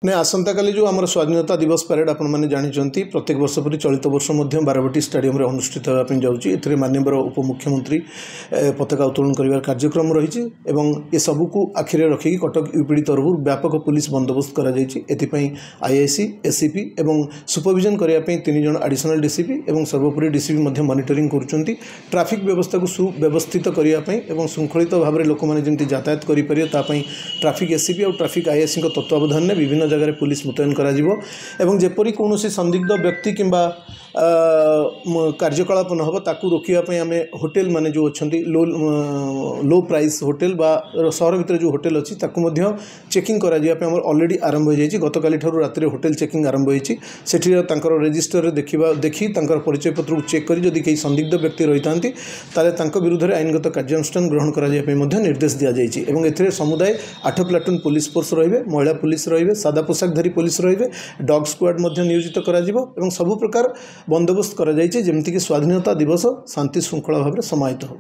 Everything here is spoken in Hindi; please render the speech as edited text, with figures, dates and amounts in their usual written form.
ने आसंता काली जो आम स्वाधीनता दिवस परेड आपण मैंने जानते प्रत्येक वर्ष पर चलित वर्ष बारवाटी स्टाडियम अनुष्ठित होगापी जाऊँगी माननीय उपमुख्यमंत्री पताका उत्तोलन कर कार्यक्रम रही ए सबू आखिरे रखिक कटक यूपीडी तरफ व्यापक पुलिस बंदोबस्त कर आईआईसी एससीपी और सुपरविजन करने 3 जन एडिशनल डीसीपी और सर्वोपरि डीसीपी मॉनिटरिंग कर ट्रैफिक व्यवस्था को सुव्यवस्थित करने श्रृंखलित भाव में लोक मैंने यातायात करें ट्रैफिक एससीपी और ट्रैफिक आईआईसी तत्वावधान में विभिन्न जगह पुलिस मुतयन करा जेपरी कौन संदिग्ध व्यक्ति किंबा कार्यकलाप न हो ताकू रोकने आम होटेल माने जो अच्छा लो प्राइस होटेल बा सहर भितर जो होटेल अच्छी चेकिंग करायापे ऑलरेडी आरंभ हो जाए गतकाली रात होटेल चेकिंग आरंभ होती रजिस्टर देखी परिचय पत्र को चेक कर जदि कई संदिग्ध व्यक्ति रही था विरुद्ध में आईनगत कार्यानुष्ठान ग्रहण कराया निर्देश दि जाए एथिरे समुदाय 8 प्लाटून पुलिस फोर्स रहिबे महिला पुलिस रहिबे सादा पोशाकधारी पुलिस रहिबे डॉग स्क्वाड नियोजित कर सबु प्रकार बंदोबस्त कर जमीक स्वाधीनता दिवस शांति श्रृंखला भाव में समाहित हो।